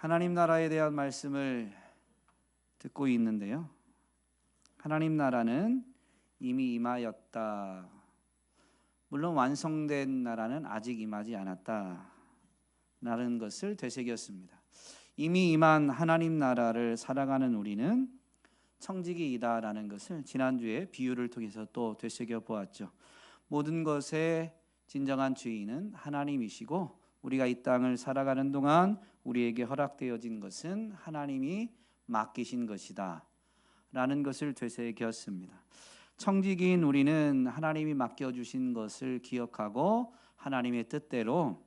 하나님 나라에 대한 말씀을 듣고 있는데요. 하나님 나라는 이미 임하였다. 물론 완성된 나라는 아직 임하지 않았다. 라는 것을 되새겼습니다. 이미 임한 하나님 나라를 살아가는 우리는 청지기이다라는 것을 지난주에 비유를 통해서 또 되새겨 보았죠. 모든 것의 진정한 주인은 하나님이시고 우리가 이 땅을 살아가는 동안 우리에게 허락되어진 것은 하나님이 맡기신 것이다 라는 것을 되새겼습니다. 청지기인 우리는 하나님이 맡겨주신 것을 기억하고 하나님의 뜻대로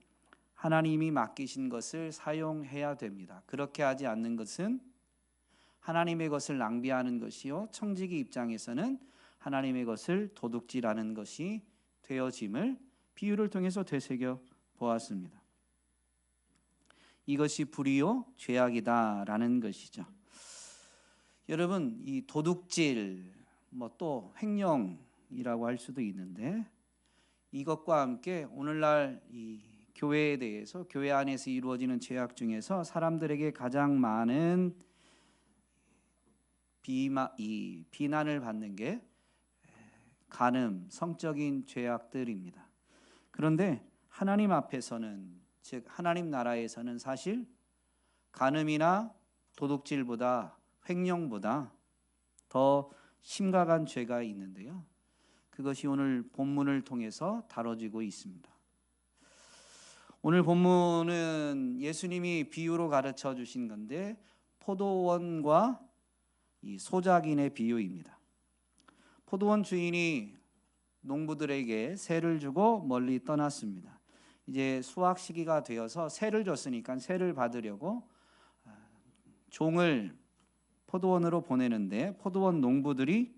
하나님이 맡기신 것을 사용해야 됩니다. 그렇게 하지 않는 것은 하나님의 것을 낭비하는 것이요, 청지기 입장에서는 하나님의 것을 도둑질하는 것이 되어짐을 비유를 통해서 되새겨 보았습니다. 이것이 불의요 죄악이다라는 것이죠. 여러분, 이 도둑질 또 횡령이라고 할 수도 있는데 이것과 함께 오늘날 이 교회에 대해서 교회 안에서 이루어지는 죄악 중에서 사람들에게 가장 많은 비난을 받는 게 간음, 성적인 죄악들입니다. 그런데 하나님 앞에서는, 즉 하나님 나라에서는 사실 간음이나 도둑질보다 횡령보다 더 심각한 죄가 있는데요. 그것이 오늘 본문을 통해서 다뤄지고 있습니다. 오늘 본문은 예수님이 비유로 가르쳐 주신 건데 포도원과 이 소작인의 비유입니다. 포도원 주인이 농부들에게 세를 주고 멀리 떠났습니다. 이제 수확 시기가 되어서 세를 줬으니까 세를 받으려고 종을 포도원으로 보내는데 포도원 농부들이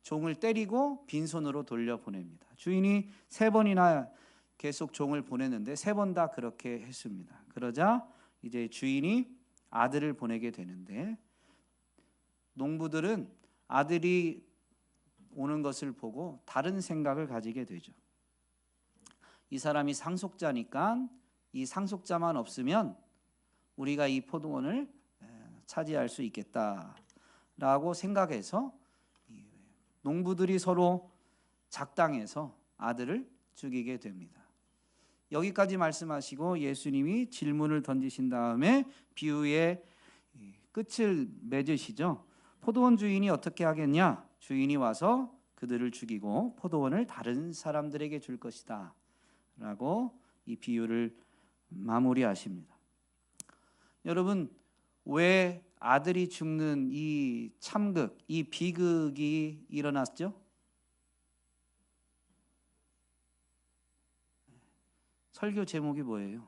종을 때리고 빈손으로 돌려보냅니다. 주인이 3번이나 계속 종을 보냈는데 3번 다 그렇게 했습니다. 그러자 이제 주인이 아들을 보내게 되는데 농부들은 아들이 오는 것을 보고 다른 생각을 가지게 되죠. 이 사람이 상속자니까 이 상속자만 없으면 우리가 이 포도원을 차지할 수 있겠다라고 생각해서 농부들이 서로 작당해서 아들을 죽이게 됩니다. 여기까지 말씀하시고 예수님이 질문을 던지신 다음에 비유의 끝을 맺으시죠. 포도원 주인이 어떻게 하겠냐? 주인이 와서 그들을 죽이고 포도원을 다른 사람들에게 줄 것이다 라고 이 비유를 마무리하십니다. 여러분, 왜 아들이 죽는 이 참극, 이 비극이 일어났죠? 설교 제목이 뭐예요?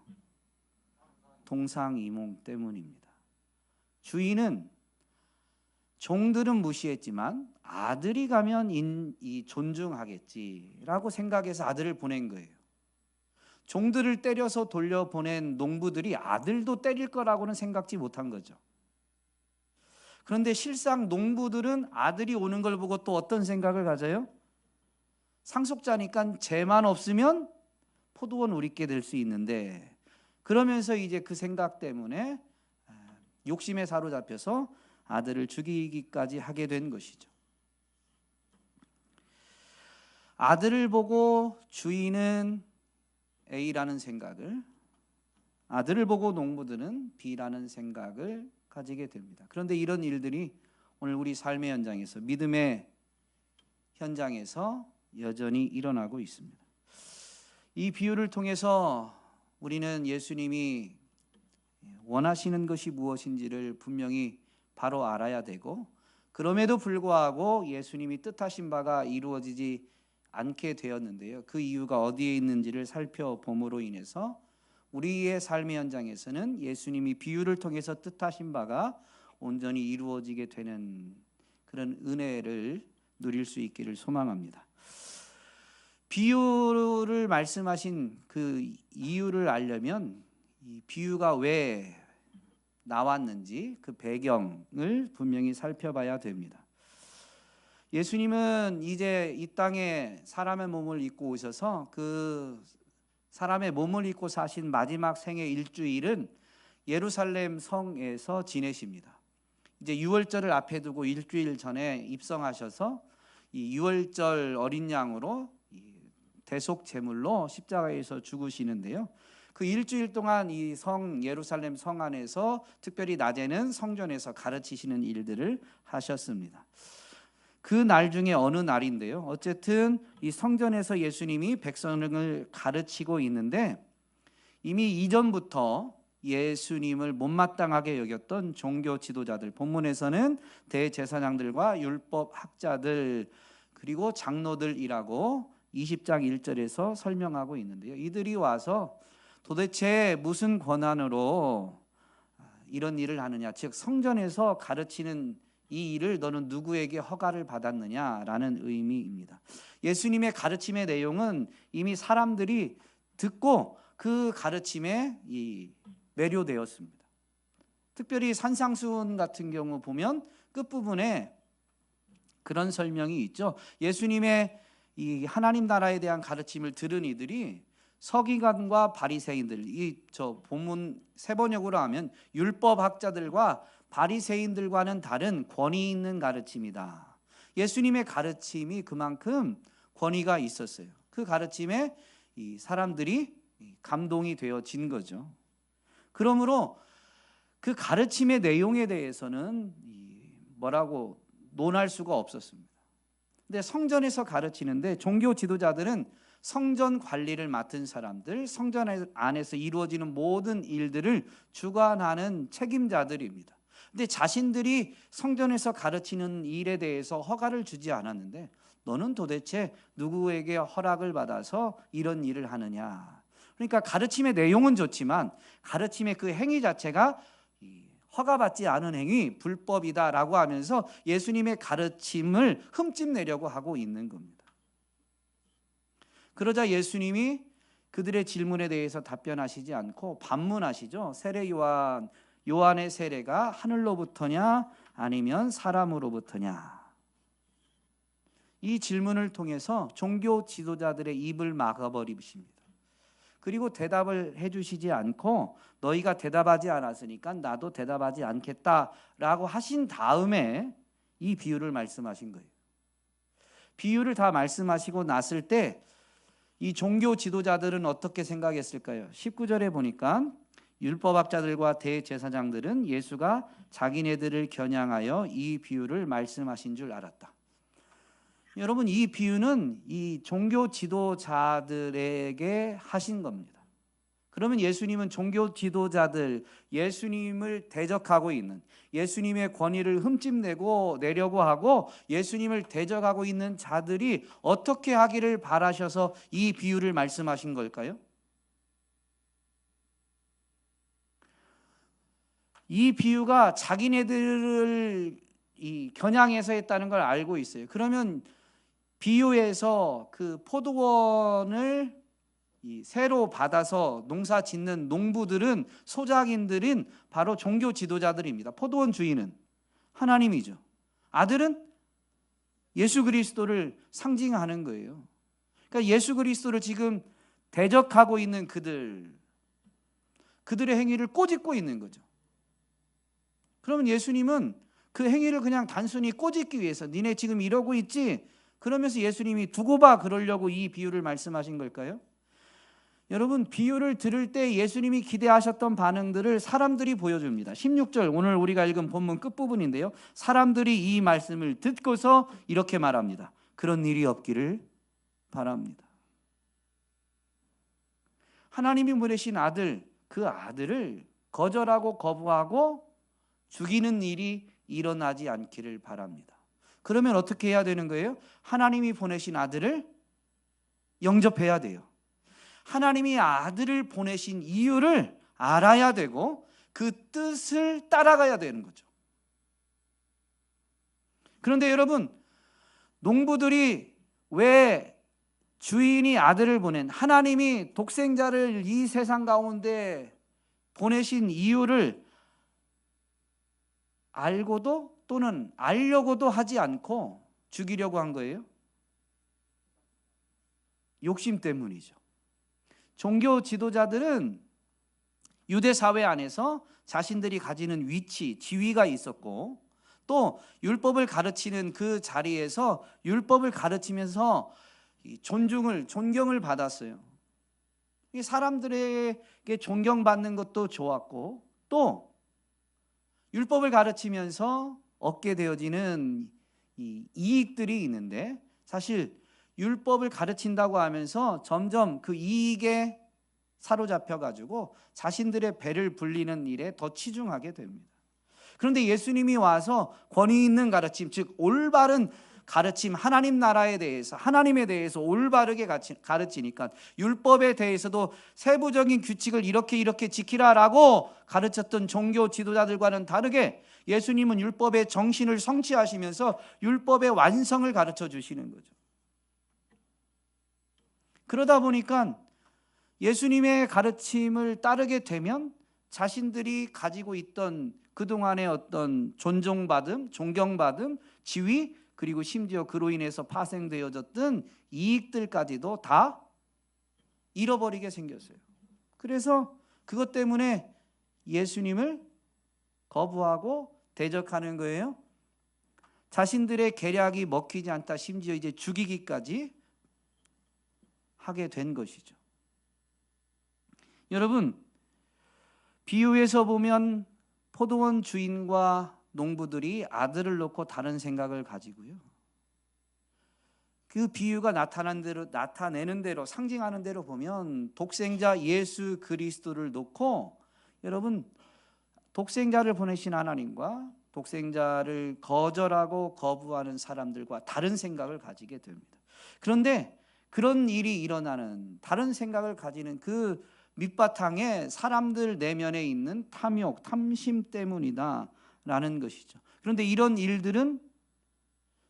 동상이몽 때문입니다. 주인은 종들은 무시했지만 아들이 가면 존중하겠지라고 생각해서 아들을 보낸 거예요. 종들을 때려서 돌려보낸 농부들이 아들도 때릴 거라고는 생각지 못한 거죠. 그런데 실상 농부들은 아들이 오는 걸 보고 또 어떤 생각을 가져요? 상속자니까 쟤만 없으면 포도원 우리께 될 수 있는데, 그러면서 이제 그 생각 때문에 욕심에 사로잡혀서 아들을 죽이기까지 하게 된 것이죠. 아들을 보고 주인은 A라는 생각을, 아들을 보고 농부들은 B라는 생각을 가지게 됩니다. 그런데 이런 일들이 오늘 우리 삶의 현장에서, 믿음의 현장에서 여전히 일어나고 있습니다. 이 비유를 통해서 우리는 예수님이 원하시는 것이 무엇인지를 분명히 바로 알아야 되고, 그럼에도 불구하고 예수님이 뜻하신 바가 이루어지지 않게 되었는데요. 그 이유가 어디에 있는지를 살펴봄으로 인해서 우리의 삶의 현장에서는 예수님이 비유를 통해서 뜻하신 바가 온전히 이루어지게 되는 그런 은혜를 누릴 수 있기를 소망합니다. 비유를 말씀하신 그 이유를 알려면 이 비유가 왜 나왔는지 그 배경을 분명히 살펴봐야 됩니다. 예수님은 이제 이 땅에 사람의 몸을 입고 오셔서 그 사람의 몸을 입고 사신 마지막 생애 일주일은 예루살렘 성에서 지내십니다. 이제 유월절을 앞에 두고 일주일 전에 입성하셔서 이 유월절 어린 양으로 대속 제물로 십자가에서 죽으시는데요. 그 일주일 동안 이 성 예루살렘 성 안에서 특별히 낮에는 성전에서 가르치시는 일들을 하셨습니다. 그 날 중에 어느 날인데요. 어쨌든 이 성전에서 예수님이 백성을 가르치고 있는데 이미 이전부터 예수님을 못마땅하게 여겼던 종교 지도자들, 본문에서는 대제사장들과 율법 학자들 그리고 장로들이라고 20장 1절에서 설명하고 있는데요. 이들이 와서 도대체 무슨 권한으로 이런 일을 하느냐, 즉 성전에서 가르치는 이 일을 너는 누구에게 허가를 받았느냐라는 의미입니다. 예수님의 가르침의 내용은 이미 사람들이 듣고 그 가르침에 매료되었습니다. 특별히 산상수훈 같은 경우 보면 끝부분에 그런 설명이 있죠. 예수님의 이 하나님 나라에 대한 가르침을 들은 이들이 서기관과 바리새인들, 저 본문 세번역으로 하면 율법학자들과 바리새인들과는 다른 권위 있는 가르침이다. 예수님의 가르침이 그만큼 권위가 있었어요. 그 가르침에 이 사람들이 감동이 되어진 거죠. 그러므로 그 가르침의 내용에 대해서는 뭐라고 논할 수가 없었습니다. 근데 성전에서 가르치는데 종교 지도자들은 성전 관리를 맡은 사람들, 성전 안에서 이루어지는 모든 일들을 주관하는 책임자들입니다. 근데 자신들이 성전에서 가르치는 일에 대해서 허가를 주지 않았는데 너는 도대체 누구에게 허락을 받아서 이런 일을 하느냐. 그러니까 가르침의 내용은 좋지만 가르침의 그 행위 자체가 허가받지 않은 행위, 불법이다라고 하면서 예수님의 가르침을 흠집내려고 하고 있는 겁니다. 그러자 예수님이 그들의 질문에 대해서 답변하시지 않고 반문하시죠. 세례 요한의 세례가 하늘로부터냐 아니면 사람으로부터냐. 이 질문을 통해서 종교 지도자들의 입을 막아버리십니다. 그리고 대답을 해주시지 않고 너희가 대답하지 않았으니까 나도 대답하지 않겠다라고 하신 다음에 이 비유를 말씀하신 거예요. 비유를 다 말씀하시고 났을 때 이 종교 지도자들은 어떻게 생각했을까요? 19절에 보니까 율법학자들과 대제사장들은 예수가 자기네들을 겨냥하여 이 비유를 말씀하신 줄 알았다. 여러분, 이 비유는 이 종교 지도자들에게 하신 겁니다. 그러면 예수님은 종교 지도자들, 예수님을 대적하고 있는, 예수님의 권위를 흠집내고 내려고 하고 예수님을 대적하고 있는 자들이 어떻게 하기를 바라셔서 이 비유를 말씀하신 걸까요? 이 비유가 자기네들을 겨냥해서 했다는 걸 알고 있어요. 그러면 비유에서 그 포도원을 새로 받아서 농사 짓는 농부들은, 소작인들은 바로 종교 지도자들입니다. 포도원 주인은 하나님이죠. 아들은 예수 그리스도를 상징하는 거예요. 그러니까 예수 그리스도를 지금 대적하고 있는 그들의 행위를 꼬집고 있는 거죠. 그러면 예수님은 그 행위를 그냥 단순히 꼬집기 위해서 니네 지금 이러고 있지? 그러면서 예수님이 두고 봐 그러려고 이 비유를 말씀하신 걸까요? 여러분, 비유를 들을 때 예수님이 기대하셨던 반응들을 사람들이 보여줍니다. 16절, 오늘 우리가 읽은 본문 끝부분인데요. 사람들이 이 말씀을 듣고서 이렇게 말합니다. 그런 일이 없기를 바랍니다. 하나님이 보내신 아들, 그 아들을 거절하고 거부하고 죽이는 일이 일어나지 않기를 바랍니다. 그러면 어떻게 해야 되는 거예요? 하나님이 보내신 아들을 영접해야 돼요. 하나님이 아들을 보내신 이유를 알아야 되고 그 뜻을 따라가야 되는 거죠. 그런데 여러분, 농부들이 왜 주인이 아들을 보낸, 하나님이 독생자를 이 세상 가운데 보내신 이유를 알고도 또는 알려고도 하지 않고 죽이려고 한 거예요? 욕심 때문이죠. 종교 지도자들은 유대 사회 안에서 자신들이 가지는 위치, 지위가 있었고, 또 율법을 가르치는 그 자리에서 율법을 가르치면서 존경을 받았어요. 사람들에게 존경받는 것도 좋았고, 또 율법을 가르치면서 얻게 되어지는 이 이익들이 있는데, 사실 율법을 가르친다고 하면서 점점 그 이익에 사로잡혀 가지고 자신들의 배를 불리는 일에 더 치중하게 됩니다. 그런데 예수님이 와서 권위 있는 가르침, 즉 올바른 가르침, 하나님 나라에 대해서, 하나님에 대해서 올바르게 가르치니까 율법에 대해서도 세부적인 규칙을 이렇게 지키라라고 가르쳤던 종교 지도자들과는 다르게 예수님은 율법의 정신을 성취하시면서 율법의 완성을 가르쳐 주시는 거죠. 그러다 보니까 예수님의 가르침을 따르게 되면 자신들이 가지고 있던 그동안의 어떤 존경받음, 지위, 그리고 심지어 그로 인해서 파생되어졌던 이익들까지도 다 잃어버리게 생겼어요. 그래서 그것 때문에 예수님을 거부하고 대적하는 거예요. 자신들의 계략이 먹히지 않다, 심지어 이제 죽이기까지 하게 된 것이죠. 여러분, 비유에서 보면 포도원 주인과 농부들이 아들을 놓고 다른 생각을 가지고요, 그 비유가 나타내는 대로, 상징하는 대로 보면 독생자 예수 그리스도를 놓고, 여러분, 독생자를 보내신 하나님과 독생자를 거절하고 거부하는 사람들과 다른 생각을 가지게 됩니다. 그런데 그런 일이 일어나는, 다른 생각을 가지는 그 밑바탕에 사람들 내면에 있는 탐욕, 탐심 때문이다 라는 것이죠. 그런데 이런 일들은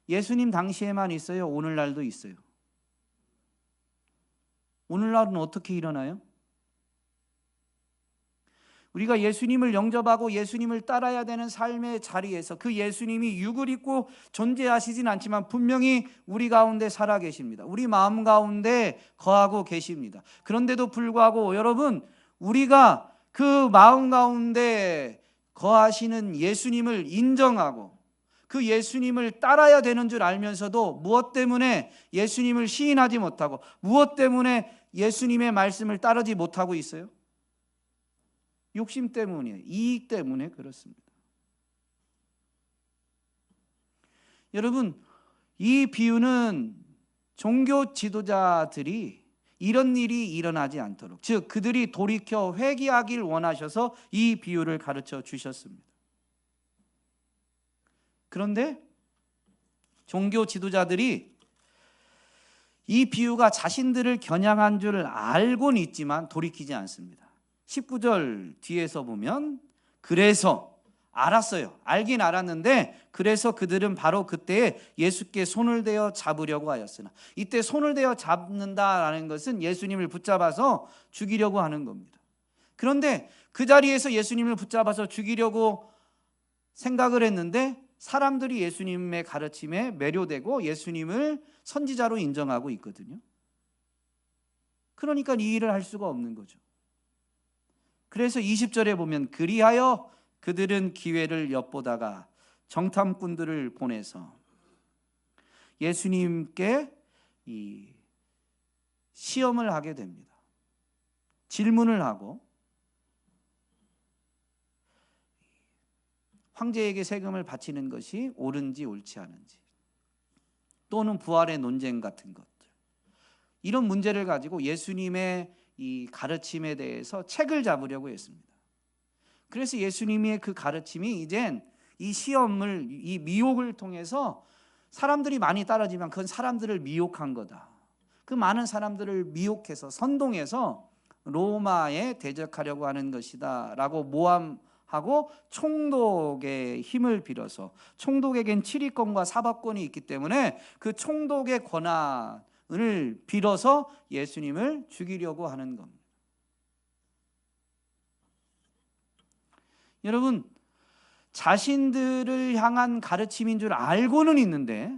예수님 당시에만 있어요? 오늘날도 있어요? 오늘날은 어떻게 일어나요? 우리가 예수님을 영접하고 예수님을 따라야 되는 삶의 자리에서 그 예수님이 육을 입고 존재하시진 않지만 분명히 우리 가운데 살아 계십니다. 우리 마음 가운데 거하고 계십니다. 그런데도 불구하고 여러분, 우리가 그 마음 가운데 거하시는 예수님을 인정하고 그 예수님을 따라야 되는 줄 알면서도 무엇 때문에 예수님을 시인하지 못하고 무엇 때문에 예수님의 말씀을 따르지 못하고 있어요? 욕심 때문이에요. 이익 때문에 그렇습니다. 여러분, 이 비유는 종교 지도자들이 이런 일이 일어나지 않도록, 즉 그들이 돌이켜 회개하길 원하셔서 이 비유를 가르쳐 주셨습니다. 그런데 종교 지도자들이 이 비유가 자신들을 겨냥한 줄 알고는 있지만 돌이키지 않습니다. 19절 뒤에서 보면, 그래서 알았어요. 알긴 알았는데 그래서 그들은 바로 그때에 예수께 손을 대어 잡으려고 하였으나, 이때 손을 대어 잡는다라는 것은 예수님을 붙잡아서 죽이려고 하는 겁니다. 그런데 그 자리에서 예수님을 붙잡아서 죽이려고 생각을 했는데 사람들이 예수님의 가르침에 매료되고 예수님을 선지자로 인정하고 있거든요. 그러니까 이 일을 할 수가 없는 거죠. 그래서 20절에 보면, 그리하여 그들은 기회를 엿보다가 정탐꾼들을 보내서 예수님께 이 시험을 하게 됩니다. 질문을 하고 황제에게 세금을 바치는 것이 옳은지 옳지 않은지, 또는 부활의 논쟁 같은 것들, 이런 문제를 가지고 예수님의 이 가르침에 대해서 책을 잡으려고 했습니다. 그래서 예수님의 그 가르침이 이젠 이 시험을, 이 미혹을 통해서 사람들이 많이 따라지만 그건 사람들을 미혹한 거다. 그 많은 사람들을 미혹해서 선동해서 로마에 대적하려고 하는 것이다 라고 모함하고 총독의 힘을 빌어서, 총독에겐 치리권과 사법권이 있기 때문에 그 총독의 권한을 빌어서 예수님을 죽이려고 하는 겁니다. 여러분, 자신들을 향한 가르침인 줄 알고는 있는데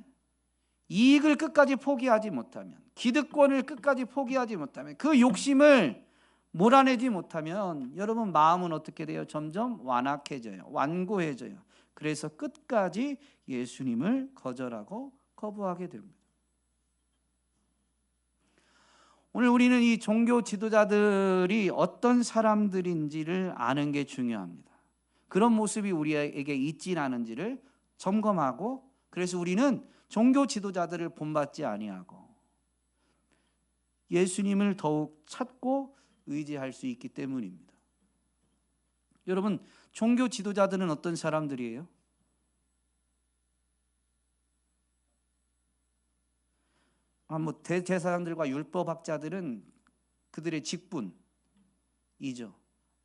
이익을 끝까지 포기하지 못하면, 기득권을 끝까지 포기하지 못하면, 그 욕심을 몰아내지 못하면 여러분 마음은 어떻게 돼요? 점점 완악해져요. 완고해져요. 그래서 끝까지 예수님을 거절하고 거부하게 됩니다. 오늘 우리는 이 종교 지도자들이 어떤 사람들인지를 아는 게 중요합니다. 그런 모습이 우리에게 있진 않은지를 점검하고, 그래서 우리는 종교 지도자들을 본받지 아니하고 예수님을 더욱 찾고 의지할 수 있기 때문입니다. 여러분, 종교 지도자들은 어떤 사람들이에요? 대제사장들과 율법학자들은 그들의 직분이죠.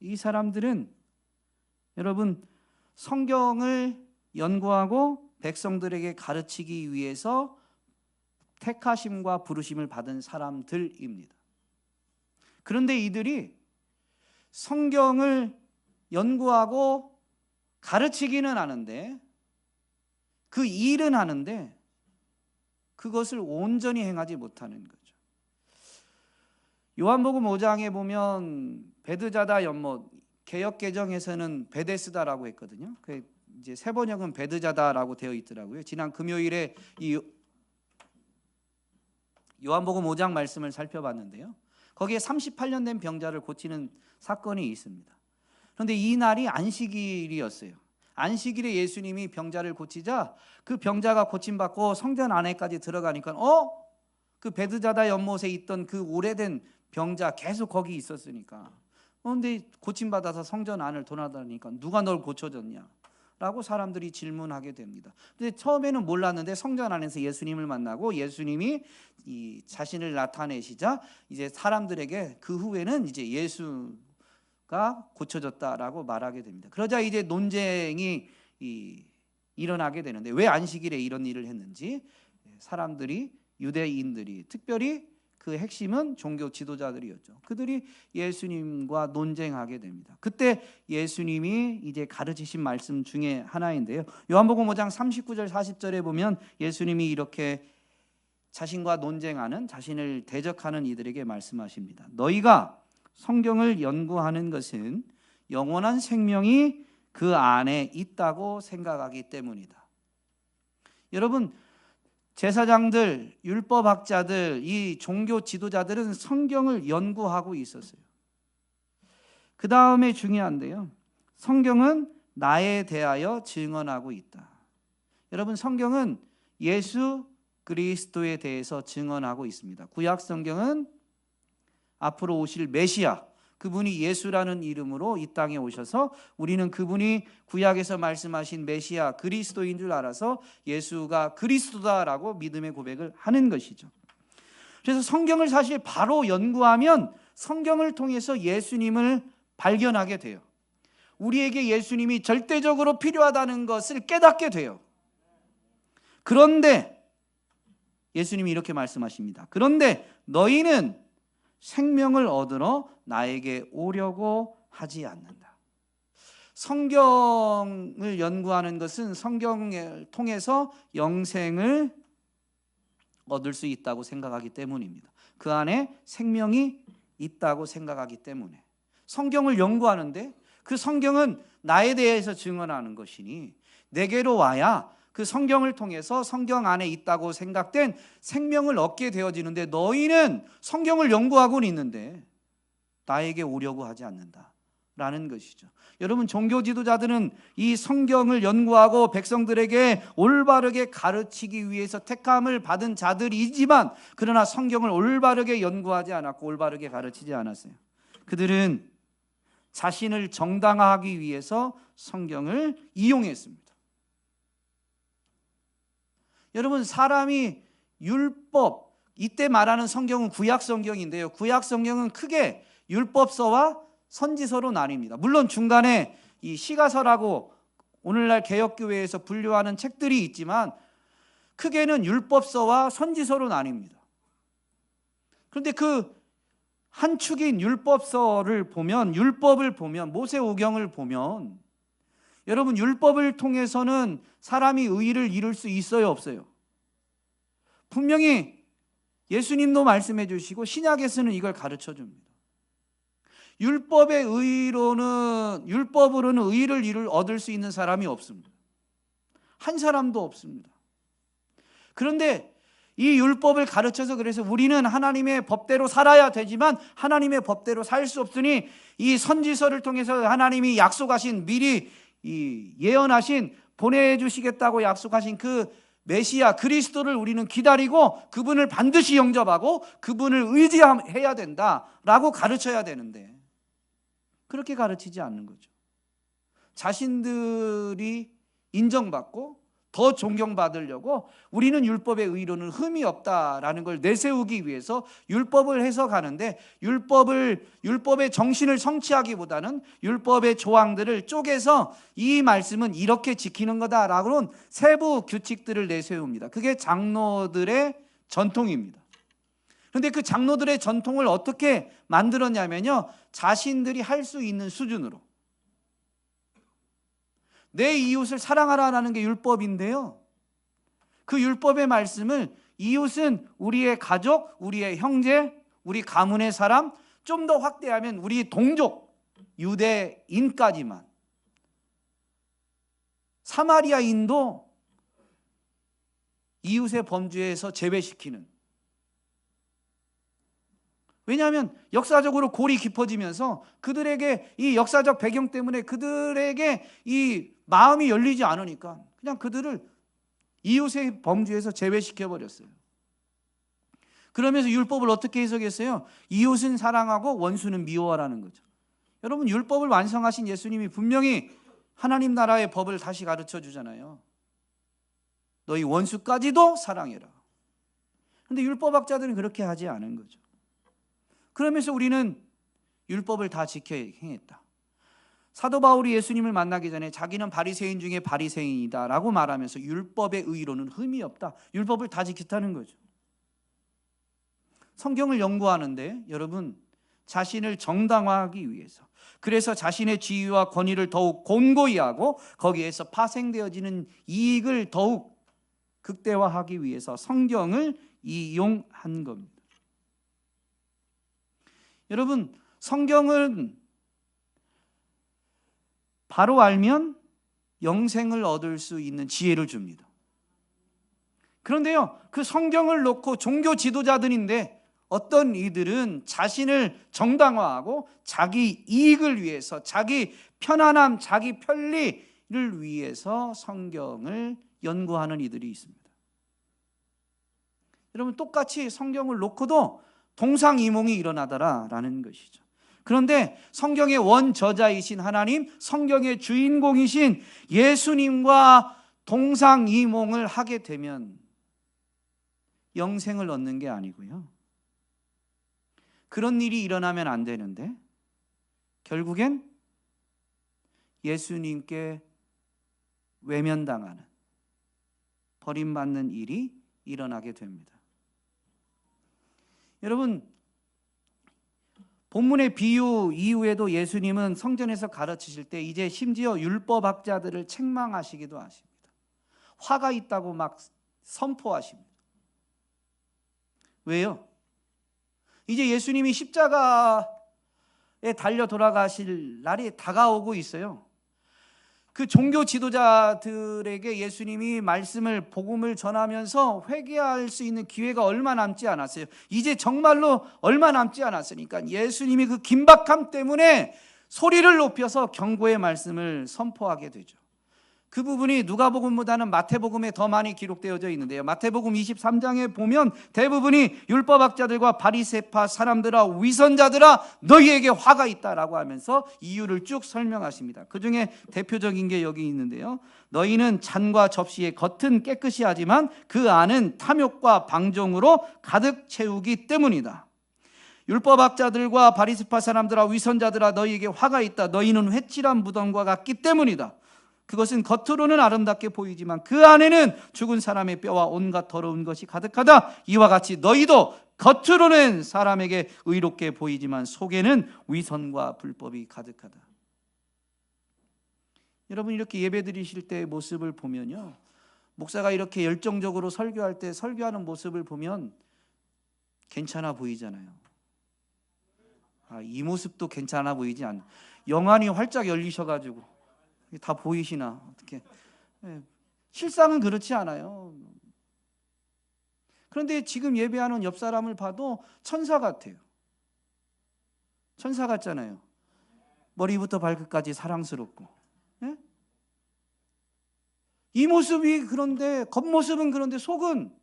이 사람들은 여러분 성경을 연구하고 백성들에게 가르치기 위해서 택하심과 부르심을 받은 사람들입니다. 그런데 이들이 성경을 연구하고 가르치기는 하는데, 그 일은 하는데 그것을 온전히 행하지 못하는 거죠. 요한복음 5장에 보면 베드자다 연못, 개역개정에서는 베데스다라고 했거든요. 이제 세 번역은 베드자다라고 되어 있더라고요. 지난 금요일에 이 요한복음 5장 말씀을 살펴봤는데요. 거기에 38년 된 병자를 고치는 사건이 있습니다. 그런데 이 날이 안식일이었어요. 안식일에 예수님이 병자를 고치자 그 병자가 고침받고 성전 안에까지 들어가니까 그 베드자다 연못에 있던 그 오래된 병자 계속 거기 있었으니까 근데 고침받아서 성전 안을 돌아다니니까 누가 널 고쳐줬냐? 라고 사람들이 질문하게 됩니다. 근데 처음에는 몰랐는데 성전 안에서 예수님을 만나고 예수님이 이 자신을 나타내시자 이제 사람들에게 그 후에는 이제 예수가 고쳐졌다라고 말하게 됩니다. 그러자 이제 논쟁이 일어나게 되는데, 왜 안식일에 이런 일을 했는지 사람들이, 유대인들이, 특별히 그 핵심은 종교 지도자들이었죠. 그들이 예수님과 논쟁하게 됩니다. 그때 예수님이 이제 가르치신 말씀 중에 하나인데요. 요한복음 5장 39절 40절에 보면 예수님이 이렇게 자신과 논쟁하는, 자신을 대적하는 이들에게 말씀하십니다. 너희가 성경을 연구하는 것은 영원한 생명이 그 안에 있다고 생각하기 때문이다. 여러분, 제사장들, 율법학자들, 이 종교 지도자들은 성경을 연구하고 있었어요. 그 다음에 중요한데요, 성경은 나에 대하여 증언하고 있다. 여러분, 성경은 예수 그리스도에 대해서 증언하고 있습니다. 구약 성경은 앞으로 오실 메시아, 그분이 예수라는 이름으로 이 땅에 오셔서 우리는 그분이 구약에서 말씀하신 메시아 그리스도인 줄 알아서 예수가 그리스도다라고 믿음의 고백을 하는 것이죠. 그래서 성경을 사실 바로 연구하면 성경을 통해서 예수님을 발견하게 돼요. 우리에게 예수님이 절대적으로 필요하다는 것을 깨닫게 돼요. 그런데 예수님이 이렇게 말씀하십니다. 그런데 너희는 생명을 얻으러 나에게 오려고 하지 않는다. 성경을 연구하는 것은 성경을 통해서 영생을 얻을 수 있다고 생각하기 때문입니다. 그 안에 생명이 있다고 생각하기 때문에 성경을 연구하는데, 그 성경은 나에 대해서 증언하는 것이니 내게로 와야 그 성경을 통해서 성경 안에 있다고 생각된 생명을 얻게 되어지는데, 너희는 성경을 연구하고는 있는데 나에게 오려고 하지 않는다라는 것이죠. 여러분, 종교 지도자들은 이 성경을 연구하고 백성들에게 올바르게 가르치기 위해서 택함을 받은 자들이지만, 그러나 성경을 올바르게 연구하지 않았고 올바르게 가르치지 않았어요. 그들은 자신을 정당화하기 위해서 성경을 이용했습니다. 여러분, 사람이 율법, 이때 말하는 성경은 구약 성경인데요, 구약 성경은 크게 율법서와 선지서로 나뉩니다. 물론 중간에 이 시가서라고 오늘날 개역교회에서 분류하는 책들이 있지만 크게는 율법서와 선지서로 나뉩니다. 그런데 그 한 축인 율법서를 보면, 율법을 보면, 모세오경을 보면 여러분, 율법을 통해서는 사람이 의를 이룰 수 있어요, 없어요? 분명히 예수님도 말씀해 주시고 신약에서는 이걸 가르쳐 줍니다. 율법으로는 의를 얻을 수 있는 사람이 없습니다. 한 사람도 없습니다. 그런데 이 율법을 가르쳐서 그래서 우리는 하나님의 법대로 살아야 되지만 하나님의 법대로 살 수 없으니 이 선지서를 통해서 하나님이 약속하신 미리 예언하신 보내주시겠다고 약속하신 그 메시아 그리스도를 우리는 기다리고 그분을 반드시 영접하고 그분을 의지해야 된다라고 가르쳐야 되는데 그렇게 가르치지 않는 거죠. 자신들이 인정받고 더 존경받으려고 우리는 율법의 의로는 흠이 없다라는 걸 내세우기 위해서 율법을 해석하는데 율법의 정신을 성취하기보다는 율법의 조항들을 쪼개서 이 말씀은 이렇게 지키는 거다라고는 세부 규칙들을 내세웁니다. 그게 장로들의 전통입니다. 그런데 그 장로들의 전통을 어떻게 만들었냐면요, 자신들이 할 수 있는 수준으로 내 이웃을 사랑하라는 게 율법인데요, 그 율법의 말씀을 이웃은 우리의 가족, 우리의 형제, 우리 가문의 사람, 좀 더 확대하면 우리 동족 유대인까지만, 사마리아인도 이웃의 범죄에서 제외시키는, 왜냐하면 역사적으로 골이 깊어지면서 그들에게 이 역사적 배경 때문에 그들에게 이 마음이 열리지 않으니까 그냥 그들을 이웃의 범죄에서 제외시켜 버렸어요. 그러면서 율법을 어떻게 해석했어요? 이웃은 사랑하고 원수는 미워하라는 거죠. 여러분, 율법을 완성하신 예수님이 분명히 하나님 나라의 법을 다시 가르쳐 주잖아요. 너희 원수까지도 사랑해라. 그런데 율법학자들은 그렇게 하지 않은 거죠. 그러면서 우리는 율법을 다 지켜 행했다. 사도 바울이 예수님을 만나기 전에 자기는 바리새인 중에 바리새인이다라고 말하면서 율법의 의로는 흠이 없다. 율법을 다 지켰다는 거죠. 성경을 연구하는데 여러분, 자신을 정당화하기 위해서, 그래서 자신의 지위와 권위를 더욱 곤고히 하고 거기에서 파생되어지는 이익을 더욱 극대화하기 위해서 성경을 이용한 겁니다. 여러분, 성경은 바로 알면 영생을 얻을 수 있는 지혜를 줍니다. 그런데요, 그 성경을 놓고 종교 지도자들인데 어떤 이들은 자신을 정당화하고 자기 이익을 위해서, 자기 편안함, 자기 편리를 위해서 성경을 연구하는 이들이 있습니다. 여러분, 똑같이 성경을 놓고도 동상이몽이 일어나더라라는 것이죠. 그런데 성경의 원저자이신 하나님, 성경의 주인공이신 예수님과 동상이몽을 하게 되면 영생을 얻는 게 아니고요, 그런 일이 일어나면 안 되는데 결국엔 예수님께 외면당하는, 버림받는 일이 일어나게 됩니다. 여러분, 본문의 비유 이후에도 예수님은 성전에서 가르치실 때 이제 심지어 율법학자들을 책망하시기도 하십니다. 화가 있다고 막 선포하십니다. 왜요? 이제 예수님이 십자가에 달려 돌아가실 날이 다가오고 있어요. 그 종교 지도자들에게 예수님이 말씀을, 복음을 전하면서 회개할 수 있는 기회가 얼마 남지 않았어요. 이제 정말로 얼마 남지 않았으니까 예수님이 그 긴박함 때문에 소리를 높여서 경고의 말씀을 선포하게 되죠. 그 부분이 누가복음보다는 마태복음에 더 많이 기록되어져 있는데요, 마태복음 23장에 보면 대부분이 율법학자들과 바리새파 사람들아, 위선자들아, 너희에게 화가 있다라고 하면서 이유를 쭉 설명하십니다. 그 중에 대표적인 게 여기 있는데요, 너희는 잔과 접시의 겉은 깨끗이 하지만 그 안은 탐욕과 방종으로 가득 채우기 때문이다. 율법학자들과 바리새파 사람들아, 위선자들아, 너희에게 화가 있다. 너희는 횟질한 무덤과 같기 때문이다. 그것은 겉으로는 아름답게 보이지만 그 안에는 죽은 사람의 뼈와 온갖 더러운 것이 가득하다. 이와 같이 너희도 겉으로는 사람에게 의롭게 보이지만 속에는 위선과 불법이 가득하다. 여러분, 이렇게 예배드리실 때의 모습을 보면요, 목사가 이렇게 열정적으로 설교할 때 설교하는 모습을 보면 괜찮아 보이잖아요. 이 모습도 괜찮아 보이지 않나. 영안이 활짝 열리셔가지고 다 보이시나 어떻게? 실상은 그렇지 않아요. 그런데 지금 예배하는 옆 사람을 봐도 천사 같아요. 천사 같잖아요. 머리부터 발끝까지 사랑스럽고. 예? 이 모습이 그런데, 겉모습은 그런데 속은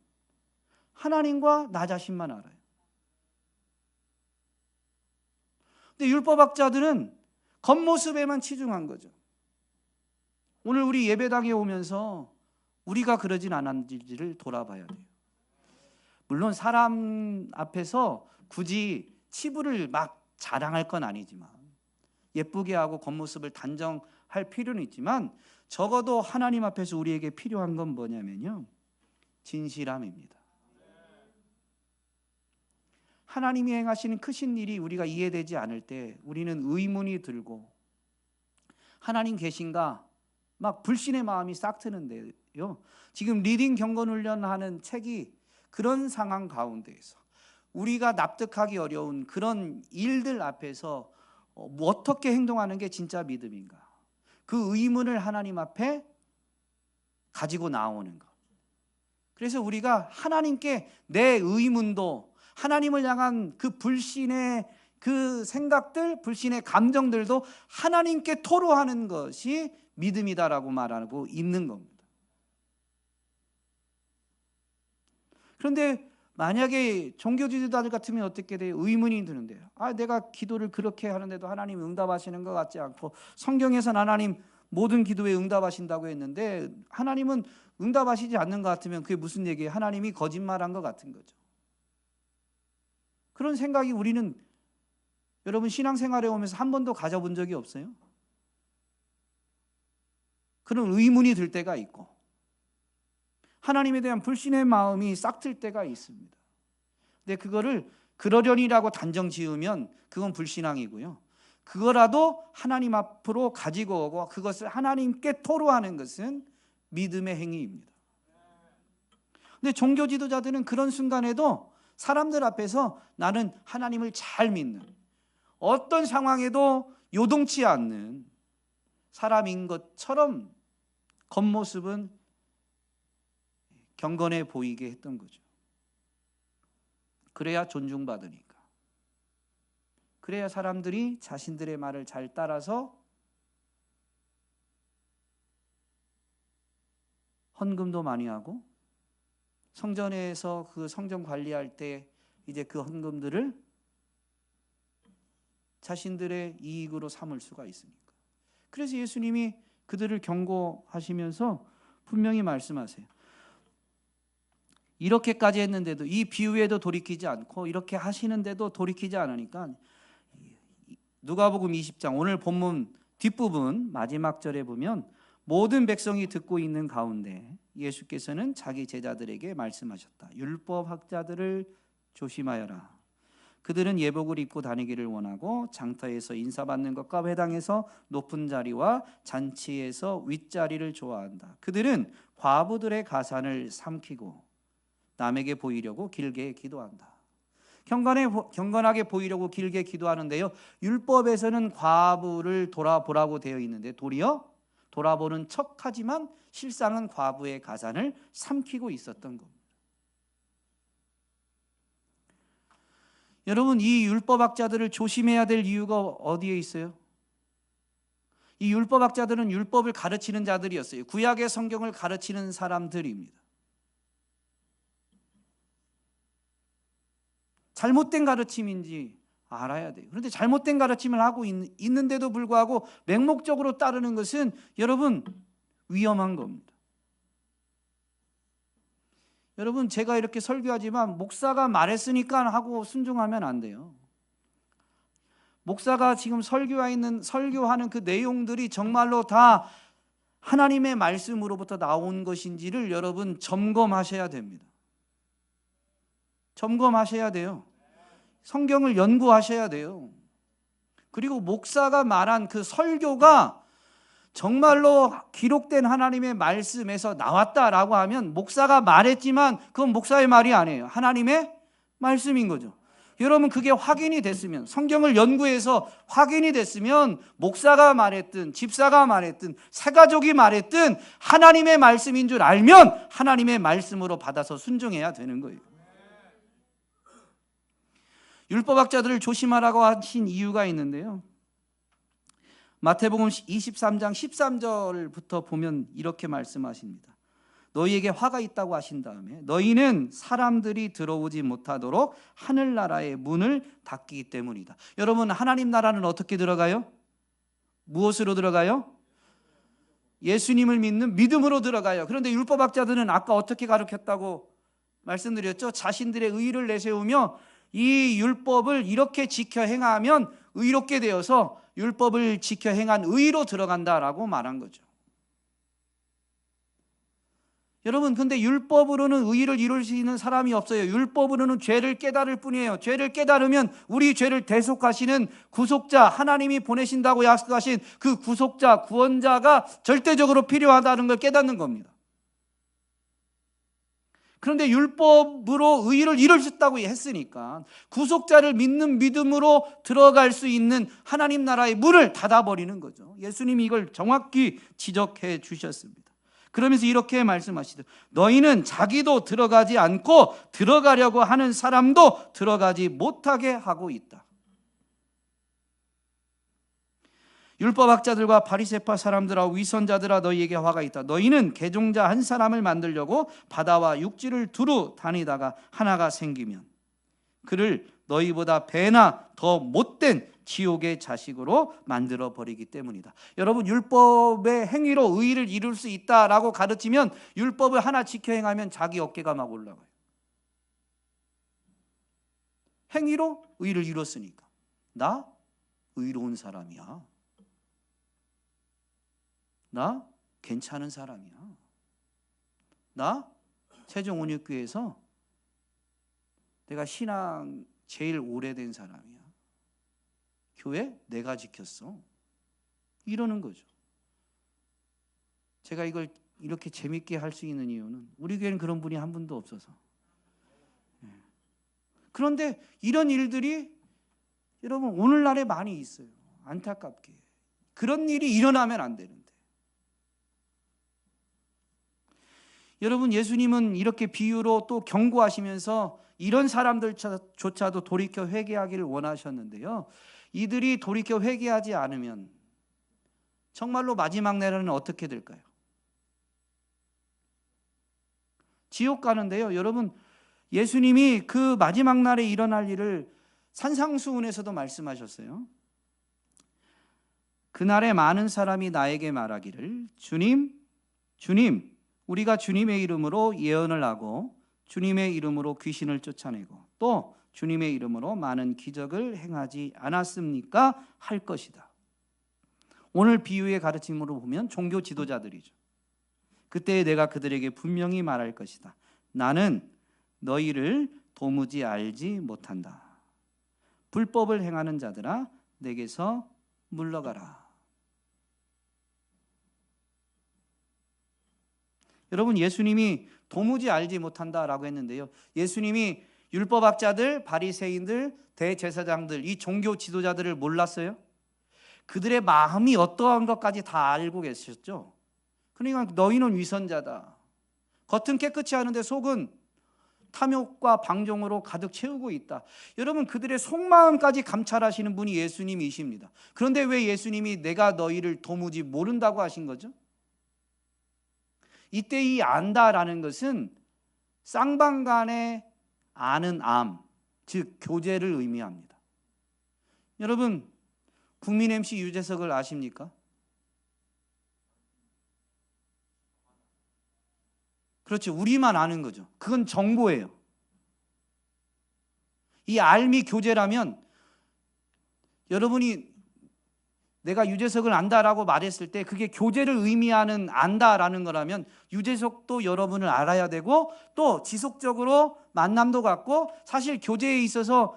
하나님과 나 자신만 알아요. 근데 율법학자들은 겉모습에만 치중한 거죠. 오늘 우리 예배당에 오면서 우리가 그러진 않았는지를 돌아봐야 돼요. 물론 사람 앞에서 굳이 치부를 막 자랑할 건 아니지만, 예쁘게 하고 겉모습을 단정할 필요는 있지만, 적어도 하나님 앞에서 우리에게 필요한 건 뭐냐면요, 진실함입니다. 하나님이 행하시는 크신 일이 우리가 이해되지 않을 때 우리는 의문이 들고, 하나님 계신가 막 불신의 마음이 싹 트는데요, 지금 리딩 경건 훈련하는 책이 그런 상황 가운데에서 우리가 납득하기 어려운 그런 일들 앞에서 어떻게 행동하는 게 진짜 믿음인가, 그 의문을 하나님 앞에 가지고 나오는 것. 그래서 우리가 하나님께 내 의문도, 하나님을 향한 그 불신의 그 생각들, 불신의 감정들도 하나님께 토로하는 것이 믿음이다라고 말하고 있는 겁니다. 그런데 만약에 종교 지도자들 같으면 어떻게 돼요? 의문이 드는데요. 내가 기도를 그렇게 하는데도 하나님이 응답하시는 것 같지 않고, 성경에서는 하나님 모든 기도에 응답하신다고 했는데 하나님은 응답하시지 않는 것 같으면 그게 무슨 얘기예요? 하나님이 거짓말한 것 같은 거죠. 그런 생각이 우리는, 여러분 신앙생활에 오면서 한 번도 가져본 적이 없어요? 그런 의문이 들 때가 있고, 하나님에 대한 불신의 마음이 싹틀 때가 있습니다. 근데 그거를 그러려니라고 단정 지으면 그건 불신앙이고요, 그거라도 하나님 앞으로 가지고 오고 그것을 하나님께 토로하는 것은 믿음의 행위입니다. 근데 종교 지도자들은 그런 순간에도 사람들 앞에서 나는 하나님을 잘 믿는, 어떤 상황에도 요동치 않는 사람인 것처럼 겉모습은 경건해 보이게 했던 거죠. 그래야 존중받으니까. 그래야 사람들이 자신들의 말을 잘 따라서 헌금도 많이 하고, 성전에서 그 성전 관리할 때 이제 그 헌금들을 자신들의 이익으로 삼을 수가 있으니까. 그래서 예수님이 그들을 경고하시면서 분명히 말씀하세요. 이렇게까지 했는데도, 이 비유에도 돌이키지 않고 이렇게 하시는데도 돌이키지 않으니까, 누가복음 20장 오늘 본문 뒷부분 마지막 절에 보면 모든 백성이 듣고 있는 가운데 예수께서는 자기 제자들에게 말씀하셨다. 율법학자들을 조심하여라. 그들은 예복을 입고 다니기를 원하고 장터에서 인사받는 것과 회당에서 높은 자리와 잔치에서 윗자리를 좋아한다. 그들은 과부들의 가산을 삼키고 남에게 보이려고 길게 기도한다. 경건하게 보이려고 길게 기도하는데요, 율법에서는 과부를 돌아보라고 되어 있는데 도리어 돌아보는 척하지만 실상은 과부의 가산을 삼키고 있었던 겁니다. 여러분, 이 율법학자들을 조심해야 될 이유가 어디에 있어요? 이 율법학자들은 율법을 가르치는 자들이었어요. 구약의 성경을 가르치는 사람들입니다. 잘못된 가르침인지 알아야 돼요. 그런데 잘못된 가르침을 하고 있는데도 불구하고 맹목적으로 따르는 것은 여러분 위험한 겁니다. 여러분, 제가 이렇게 설교하지만 목사가 말했으니까 하고 순종하면 안 돼요. 목사가 지금 설교하는 그 내용들이 정말로 다 하나님의 말씀으로부터 나온 것인지를 여러분 점검하셔야 됩니다. 점검하셔야 돼요. 성경을 연구하셔야 돼요. 그리고 목사가 말한 그 설교가 정말로 기록된 하나님의 말씀에서 나왔다라고 하면 목사가 말했지만 그건 목사의 말이 아니에요. 하나님의 말씀인 거죠. 여러분 그게 확인이 됐으면, 성경을 연구해서 확인이 됐으면 목사가 말했든 집사가 말했든 새가족이 말했든 하나님의 말씀인 줄 알면 하나님의 말씀으로 받아서 순종해야 되는 거예요. 율법학자들을 조심하라고 하신 이유가 있는데요, 마태복음 23장 13절부터 보면 이렇게 말씀하십니다. 너희에게 화가 있다고 하신 다음에 너희는 사람들이 들어오지 못하도록 하늘나라의 문을 닫기 때문이다. 여러분, 하나님 나라는 어떻게 들어가요? 무엇으로 들어가요? 예수님을 믿는 믿음으로 들어가요. 그런데 율법학자들은 아까 어떻게 가르쳤다고 말씀드렸죠? 자신들의 의의를 내세우며 이 율법을 이렇게 지켜 행하면 의롭게 되어서 율법을 지켜 행한 의로 들어간다라고 말한 거죠. 여러분, 근데 율법으로는 의의를 이룰 수 있는 사람이 없어요. 율법으로는 죄를 깨달을 뿐이에요. 죄를 깨달으면 우리 죄를 대속하시는 구속자, 하나님이 보내신다고 약속하신 그 구속자, 구원자가 절대적으로 필요하다는 걸 깨닫는 겁니다. 그런데 율법으로 의의를 이룰 수 있다고 했으니까 구속자를 믿는 믿음으로 들어갈 수 있는 하나님 나라의 문을 닫아버리는 거죠. 예수님이 이걸 정확히 지적해 주셨습니다. 그러면서 이렇게 말씀하시죠. 너희는 자기도 들어가지 않고 들어가려고 하는 사람도 들어가지 못하게 하고 있다. 율법학자들과 바리새파 사람들아, 위선자들아, 너희에게 화가 있다. 너희는 개종자 한 사람을 만들려고 바다와 육지를 두루 다니다가 하나가 생기면 그를 너희보다 배나 더 못된 지옥의 자식으로 만들어 버리기 때문이다. 여러분, 율법의 행위로 의의를 이룰 수 있다라고 가르치면 율법을 하나 지켜 행하면 자기 어깨가 막 올라가요. 행위로 의의를 이뤘으니까 나 의로운 사람이야, 나 괜찮은 사람이야, 나 세종온육교에서 내가 신앙 제일 오래된 사람이야, 교회 내가 지켰어, 이러는 거죠. 제가 이걸 이렇게 재밌게 할 수 있는 이유는 우리 교회는 그런 분이 한 분도 없어서. 그런데 이런 일들이 여러분 오늘날에 많이 있어요. 안타깝게 그런 일이 일어나면 안 되는데, 여러분 예수님은 이렇게 비유로 또 경고하시면서 이런 사람들조차도 돌이켜 회개하기를 원하셨는데요, 이들이 돌이켜 회개하지 않으면 정말로 마지막 날에는 어떻게 될까요? 지옥 가는데요. 여러분, 예수님이 그 마지막 날에 일어날 일을 산상수훈에서도 말씀하셨어요. 그날에 많은 사람이 나에게 말하기를 주님, 주님, 우리가 주님의 이름으로 예언을 하고 주님의 이름으로 귀신을 쫓아내고 또 주님의 이름으로 많은 기적을 행하지 않았습니까? 할 것이다. 오늘 비유의 가르침으로 보면 종교 지도자들이죠. 그때 내가 그들에게 분명히 말할 것이다. 나는 너희를 도무지 알지 못한다. 불법을 행하는 자들아, 내게서 물러가라. 여러분, 예수님이 도무지 알지 못한다라고 했는데요, 예수님이 율법학자들, 바리새인들, 대제사장들, 이 종교 지도자들을 몰랐어요? 그들의 마음이 어떠한 것까지 다 알고 계셨죠. 그러니까 너희는 위선자다, 겉은 깨끗이 하는데 속은 탐욕과 방종으로 가득 채우고 있다. 여러분, 그들의 속마음까지 감찰하시는 분이 예수님이십니다. 그런데 왜 예수님이 내가 너희를 도무지 모른다고 하신 거죠? 이때 이 안다라는 것은 쌍방간에 아는 암, 즉 교제를 의미합니다. 여러분, 국민 MC 유재석을 아십니까? 그렇죠. 우리만 아는 거죠. 그건 정보예요. 이 알미 교제라면, 여러분이 내가 유재석을 안다라고 말했을 때 그게 교제를 의미하는 안다라는 거라면 유재석도 여러분을 알아야 되고 또 지속적으로 만남도 갖고, 사실 교제에 있어서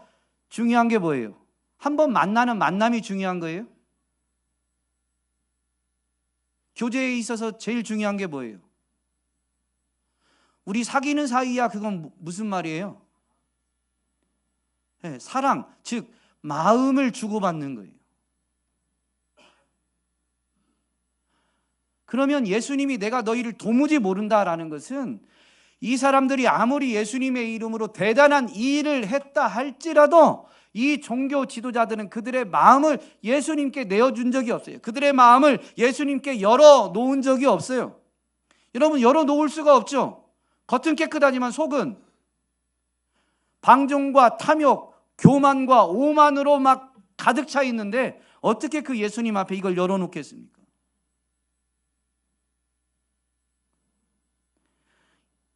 중요한 게 뭐예요? 한번 만나는 만남이 중요한 거예요? 교제에 있어서 제일 중요한 게 뭐예요? 우리 사귀는 사이야, 그건 무슨 말이에요? 사랑, 즉 마음을 주고받는 거예요. 그러면 예수님이 내가 너희를 도무지 모른다라는 것은 이 사람들이 아무리 예수님의 이름으로 대단한 일을 했다 할지라도 이 종교 지도자들은 그들의 마음을 예수님께 내어준 적이 없어요. 그들의 마음을 예수님께 열어놓은 적이 없어요. 여러분, 열어놓을 수가 없죠. 겉은 깨끗하지만 속은 방종과 탐욕, 교만과 오만으로 막 가득 차 있는데 어떻게 그 예수님 앞에 이걸 열어놓겠습니까?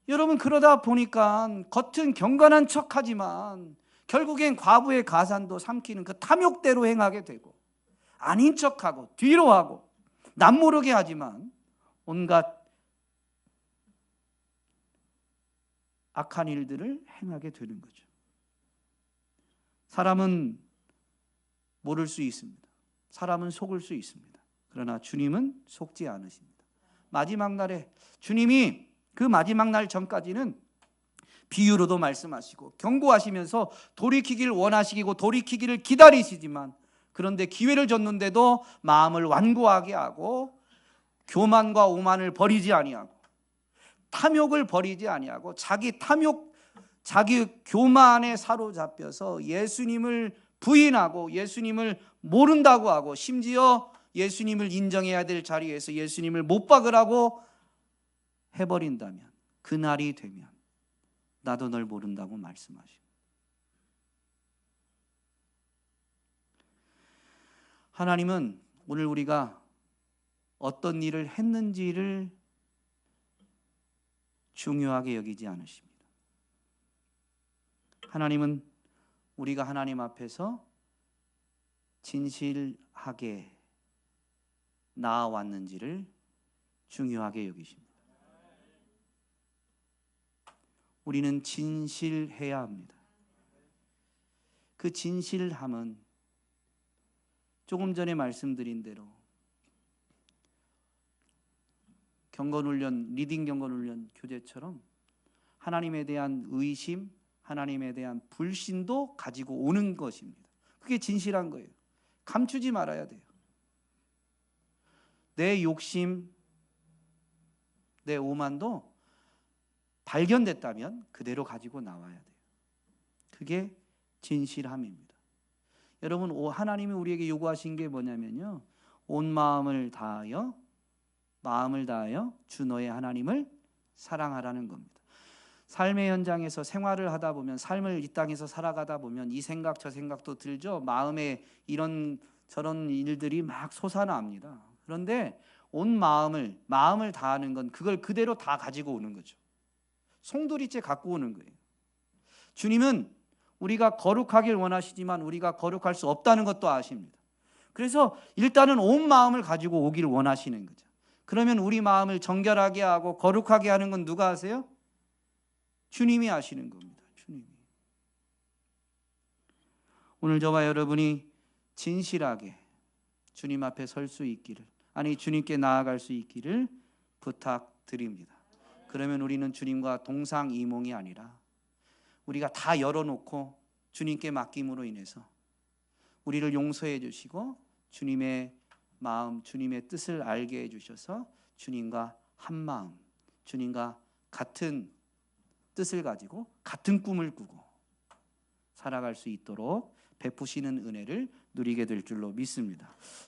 여러분, 그러다 보니까 겉은 경건한 척하지만 결국엔 과부의 가산도 삼키는 그 탐욕대로 행하게 되고, 아닌 척하고 뒤로 하고 남모르게 하지만 온갖 악한 일들을 행하게 되는 거죠. 사람은 모를 수 있습니다. 사람은 속을 수 있습니다. 그러나 주님은 속지 않으십니다. 마지막 날에 주님이 그 마지막 날 전까지는 비유로도 말씀하시고 경고하시면서 돌이키기를 원하시고 돌이키기를 기다리시지만, 그런데 기회를 줬는데도 마음을 완고하게 하고 교만과 오만을 버리지 아니하고 탐욕을 버리지 아니하고 자기 탐욕, 자기 교만에 사로잡혀서 예수님을 부인하고 예수님을 모른다고 하고 심지어 예수님을 인정해야 될 자리에서 예수님을 못 박으라고 해버린다면, 그날이 되면 나도 널 모른다고 말씀하십니다. 하나님은 오늘 우리가 어떤 일을 했는지를 중요하게 여기지 않으십니다. 하나님은 우리가 하나님 앞에서 진실하게 나아왔는지를 중요하게 여기십니다. 우리는 진실해야 합니다. 그 진실함은 조금 전에 말씀드린 대로 경건훈련, 리딩 경건훈련 교재처럼 하나님에 대한 의심, 하나님에 대한 불신도 가지고 오는 것입니다. 그게 진실한 거예요. 감추지 말아야 돼요. 내 욕심, 내 오만도 발견됐다면 그대로 가지고 나와야 돼요. 그게 진실함입니다. 여러분, 하나님이 우리에게 요구하신 게 뭐냐면요, 온 마음을 다하여 주 너의 하나님을 사랑하라는 겁니다. 삶의 현장에서 생활을 하다 보면, 삶을 이 땅에서 살아가다 보면 이 생각 저 생각도 들죠. 마음에 이런 저런 일들이 막 솟아납니다. 그런데 온 마음을 다하는 건 그걸 그대로 다 가지고 오는 거죠. 송두리째 갖고 오는 거예요. 주님은 우리가 거룩하길 원하시지만 우리가 거룩할 수 없다는 것도 아십니다. 그래서 일단은 온 마음을 가지고 오길 원하시는 거죠. 그러면 우리 마음을 정결하게 하고 거룩하게 하는 건 누가 하세요? 주님이 하시는 겁니다. 주님이. 오늘 저와 여러분이 진실하게 주님 앞에 설 수 있기를, 아니 주님께 나아갈 수 있기를 부탁드립니다. 그러면 우리는 주님과 동상이몽이 아니라 우리가 다 열어놓고 주님께 맡김으로 인해서 우리를 용서해 주시고 주님의 마음, 주님의 뜻을 알게 해주셔서 주님과 한 마음, 주님과 같은 뜻을 가지고 같은 꿈을 꾸고 살아갈 수 있도록 베푸시는 은혜를 누리게 될 줄로 믿습니다.